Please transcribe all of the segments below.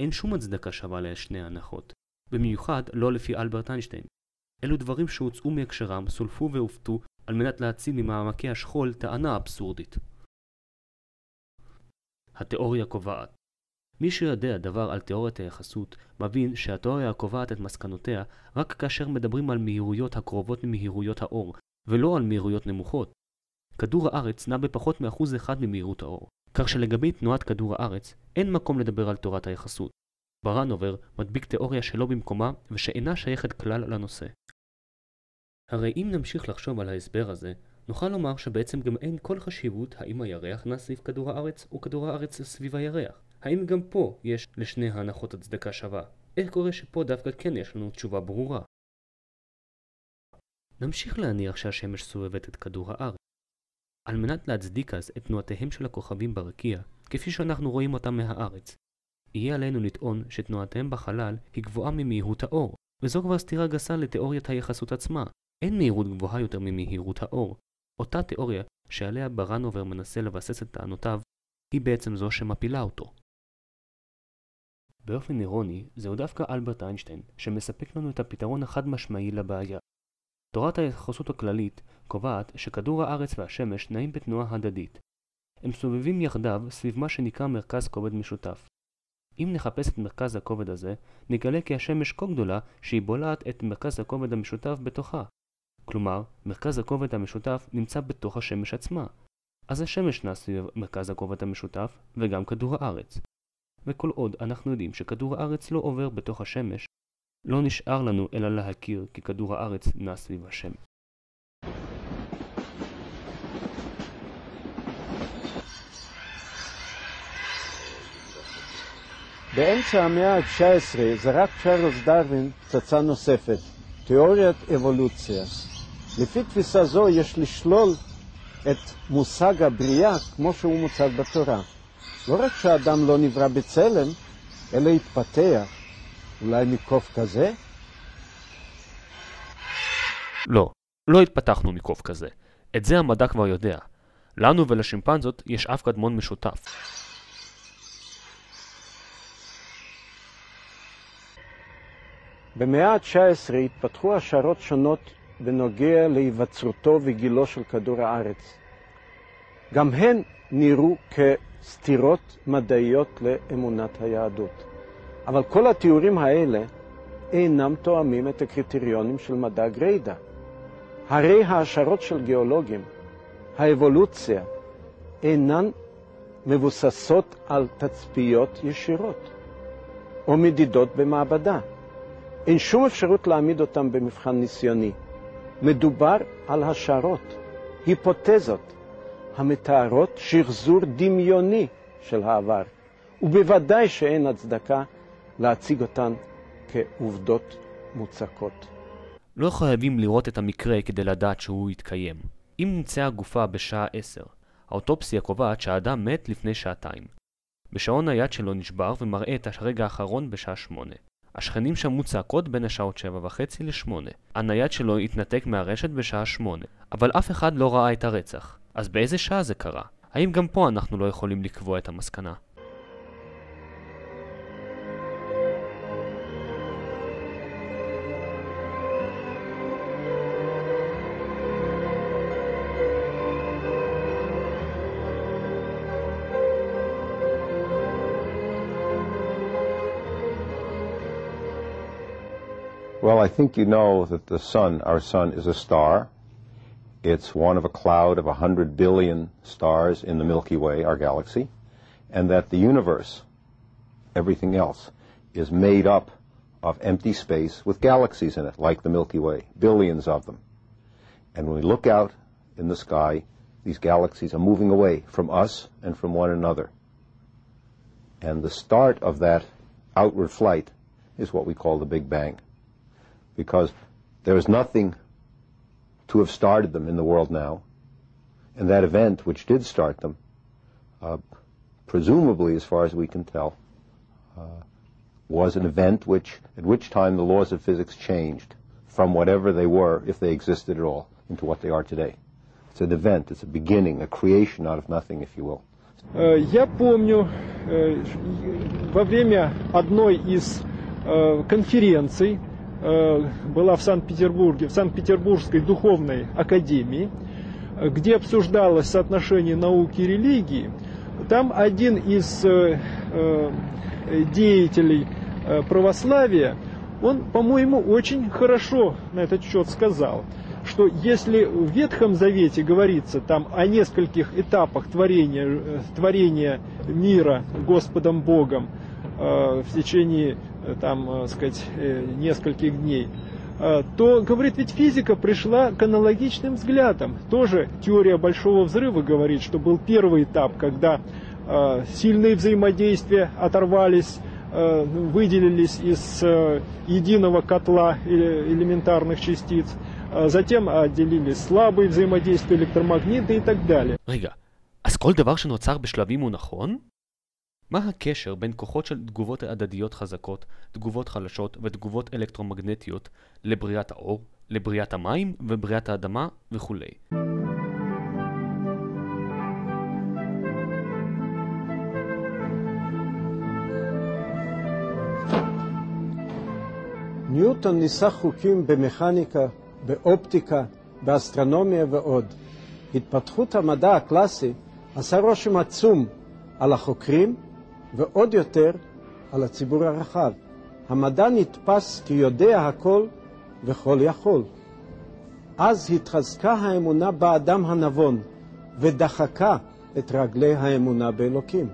אין שום הצדקה שווה לשני ההנחות, במיוחד לא לפי אלברט איינשטיין. אלו דברים שהוצאו מהקשרם, סולפו והופתו על מנת להציל ממעמקי השכול טענה אבסורדית. התיאוריה קובעת. מי שיודע דבר על תיאוריית היחסות מבין שהתיאוריה קובעת את מסקנותיה רק כאשר מדברים על מהירויות הקרובות ממהירויות האור, ולא על מהירויות נמוכות. כדור הארץ נע בפחות מ1% ממהירות האור, כך שלגבי תנועת כדור הארץ אין מקום לדבר על תורת היחסות. ברנובר מדביק תיאוריה שלא במקומה ושאינה שייכת כלל לנושא. הרי אם נמשיך לחשוב על ההסבר הזה, נוכל לומר שבעצם גם אין כל חשיבות האם הירח נע סביב כדור הארץ או כדור הארץ סביב הירח. האם גם פה יש לשני ההנחות הצדקה שווה? איך קורה שפה דווקא כן יש לנו תשובה ברורה? נמשיך להניח שהשמש סובבת את כדור הארץ. על מנת להצדיק אז את תנועותיהם של הכוכבים ברקיע, כפי שאנחנו רואים אותם מהארץ, יהיה עלינו לטעון שתנועותיהם בחלל היא גבוהה ממהירות האור, וזו כבר סתירה גסה לתיאוריית היחסות עצמה. אין מהירות גבוהה יותר ממהירות האור. אותה תיאוריה שעליה ברנובר מנסה לבסס את טענותיו, היא בעצם זו שמפילה אותו. באופן אירוני, זהו דווקא אלברט איינשטיין שמספק לנו את הפתרון החד משמעי לבעיה. תורת היחסות הכללית קובעת שכדור הארץ והשמש נעים בתנועה הדדית. הם סובבים יחדיו סביב מה שנקרא מרכז כובד משותף. אם נחפש את מרכז הכובד הזה, נגלה כי השמש כה גדולה שהיא בולעת את מרכז הכובד המשותף בתוכה. כלומר, מרכז הכובד המשותף נמצא בתוך השמש עצמה. אז השמש נע סביב מרכז הכובד המשותף וגם כדור הארץ. וכל עוד אנחנו יודעים שכדור הארץ לא עובר בתוך השמש, לא נשאר לנו אלא להכיר כי כדור הארץ נע סביב השמש. באמצע המאה ה-19 זרק צ'ארלס דרווין פצצה נוספת, תיאוריית אבולוציה. לפי תפיסה זו יש לשלול את מושג הבריאה כמו שהוא מוצג בתורה. לא רק שהאדם לא נברא בצלם, אלא התפתח. אולי מקוף כזה? לא התפתחנו מקוף כזה. את זה המדע כבר יודע. לנו ולשימפנזות יש אף קדמון משותף. במאה ה-19 התפתחו השערות שונות בנוגע להיווצרותו וגילו של כדור הארץ. גם הן נראו כסתירות מדעיות לאמונת היהדות. אבל כל התיאורים האלה אינם תואמים את הקריטריונים של מדע גריידא. הרי ההשערות של גיאולוגים, האבולוציה, אינן מבוססות על תצפיות ישירות או מדידות במעבדה. אין שום אפשרות להעמיד אותם במבחן ניסיוני. מדובר על השערות, היפותזות, המתארות שחזור דמיוני של העבר, ובוודאי שאין הצדקה להציג אותן כעובדות מוצקות. לא חייבים לראות את המקרה כדי לדעת שהוא יתקיים. אם נמצאה גופה בשעה 10, האוטופסיה קובעת שהאדם מת לפני שעתיים. בשעון היד שלו נשבר ומראה את הרגע האחרון בשעה 8. השכנים שמעו צעקות בין השעות 7:30 ל-8. הנייד שלו התנתק מהרשת בשעה 8, אבל אף אחד לא ראה את הרצח. אז באיזה שעה זה קרה? האם גם פה אנחנו לא יכולים לקבוע את המסקנה? Well, I think you know that the sun, our sun, is a star. It's one of a cloud of 100 billion stars in the Milky Way, our galaxy, and that the universe, everything else, is made up of empty space with galaxies in it, like the Milky Way, billions of them. And when we look out in the sky, these galaxies are moving away from us and from one another. And the start of that outward flight is what we call the Big Bang. Because there is nothing to have started them in the world now, and that event which did start them, presumably, as far as we can tell, was an event at which time the laws of physics changed from whatever they were, if they existed at all, into what they are today. It's an event, it's a beginning, a creation out of nothing, if you will. Я помню, во время одной из конференций, была в Санкт-Петербурге, в Санкт-Петербургской духовной академии, где обсуждалось соотношение науки и религии, там один из деятелей православия, он, по-моему, очень хорошо на этот счет сказал, что если в Ветхом Завете говорится там о нескольких этапах творения мира Господом Богом в течение там, сказать, нескольких дней, то, говорит, ведь физика пришла к аналогичным взглядам. Тоже теория Большого Взрыва говорит, что был первый этап, когда сильные взаимодействия оторвались, выделились из единого котла элементарных частиц, затем отделились слабые взаимодействия, электромагниты и так далее. רגע, אז כל דבר שנוצר בשלבים הוא נכון? מה הקשר בין כוחות של תגובות הדדיות חזקות, תגובות חלשות ותגובות אלקטרומגנטיות לבריאת האור, לבריאת המים ובריאת האדמה וכו'? ניוטון ניסח חוקים במכניקה, באופטיקה, באסטרונומיה ועוד. התפתחות המדע הקלאסי עשה רושם עצום על החוקרים ועוד יותר על הציבור הרחב. המדע נתפס כיודע הכל וכל יכול. אז התחזקה האמונה באדם הנבון ודחקה את רגלי האמונה באלוקים.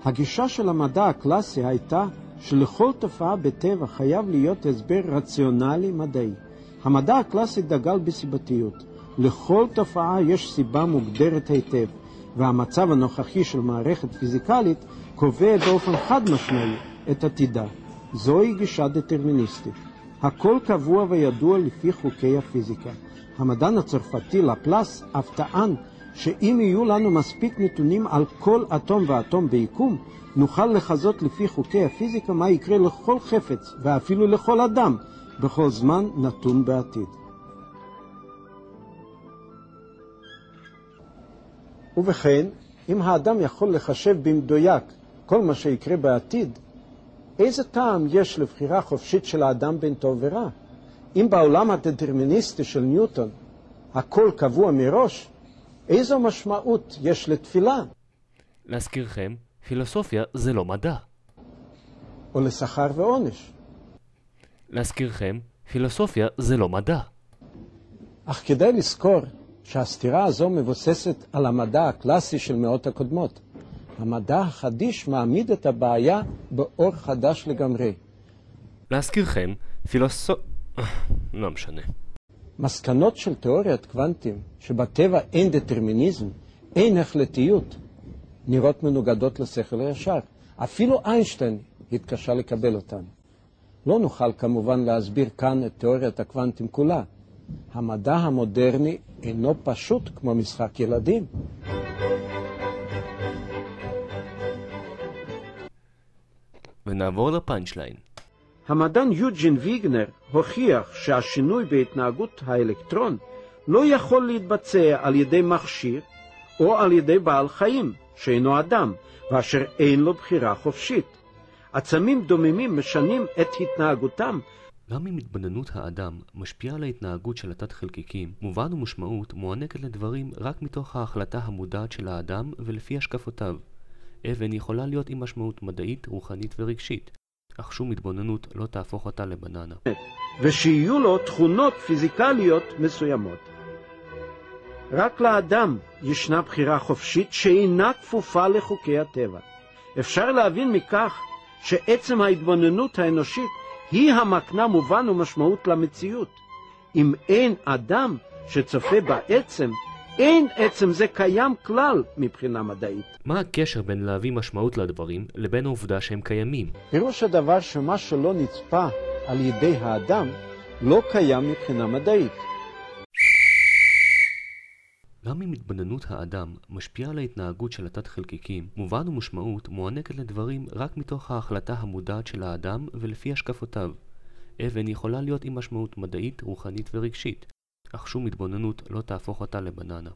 הגישה של המדע הקלאסי הייתה שלכל תופעה בטבע חייב להיות הסבר רציונלי מדעי. המדע הקלאסי דגל בסיבתיות. לכל תופעה יש סיבה מוגדרת היטב, והמצב הנוכחי של מערכת פיזיקלית קובע באופן חד משמעי את עתידה. זוהי גישה דטרמיניסטית. הכל קבוע וידוע לפי חוקי הפיזיקה. המדען הצרפתי לפלס אף טען שאם יהיו לנו מספיק נתונים על כל אטום ואטום ביקום, נוכל לחזות לפי חוקי הפיזיקה מה יקרה לכל חפץ ואפילו לכל אדם בכל זמן נתון בעתיד. ובכן, אם האדם יכול לחשב במדויק כל מה שיקרה בעתיד, איזה טעם יש לבחירה חופשית של האדם בין טוב ורע? אם בעולם הדטרמיניסטי של ניוטון הכל קבוע מראש, איזו משמעות יש לתפילה? להזכירכם, פילוסופיה זה לא מדע. או לשכר ועונש. להזכירכם, פילוסופיה זה לא מדע. אך כדאי לזכור שהסתירה הזו מבוססת על המדע הקלאסי של מאות הקודמות. המדע החדיש מעמיד את הבעיה באור חדש לגמרי. להזכירכם, לא משנה. מסקנות של תיאוריית קוונטים שבטבע אין דטרמיניזם, אין החלטיות, נראות מנוגדות לשכל הישר. אפילו איינשטיין התקשה לקבל אותן. לא נוכל כמובן להסביר כאן את תיאוריית הקוונטים כולה. המדע המודרני אינו פשוט כמו משחק ילדים. ונעבור לפאנצ'ליין. המדען יוג'ין ויגנר הוכיח שהשינוי בהתנהגות האלקטרון לא יכול להתבצע על ידי מכשיר או על ידי בעל חיים שאינו אדם ואשר אין לו בחירה חופשית. עצמים דוממים משנים את התנהגותם. גם אם התבוננות האדם משפיעה על ההתנהגות של התת חלקיקים, מובן ומשמעות מוענקת לדברים רק מתוך ההחלטה המודעת של האדם ולפי השקפותיו. אבן יכולה להיות עם משמעות מדעית, רוחנית ורגשית, אך שום התבוננות לא תהפוך אותה לבננה. ושיהיו לו תכונות פיזיקליות מסוימות. רק לאדם ישנה בחירה חופשית שאינה כפופה לחוקי הטבע. אפשר להבין מכך שעצם ההתבוננות האנושית היא המקנה מובן ומשמעות למציאות. אם אין אדם שצופה בעצם, אין עצם זה קיים כלל מבחינה מדעית. מה הקשר בין להביא משמעות לדברים לבין העובדה שהם קיימים? פירוש הדבר שמה שלא נצפה על ידי האדם לא קיים מבחינה מדעית. גם אם התבוננות האדם משפיעה על ההתנהגות של התת חלקיקים, מובן ומשמעות מוענקת לדברים רק מתוך ההחלטה המודעת של האדם ולפי השקפותיו. אבן יכולה להיות עם משמעות מדעית, רוחנית ורגשית, אך שום התבוננות לא תהפוך אותה לבננה.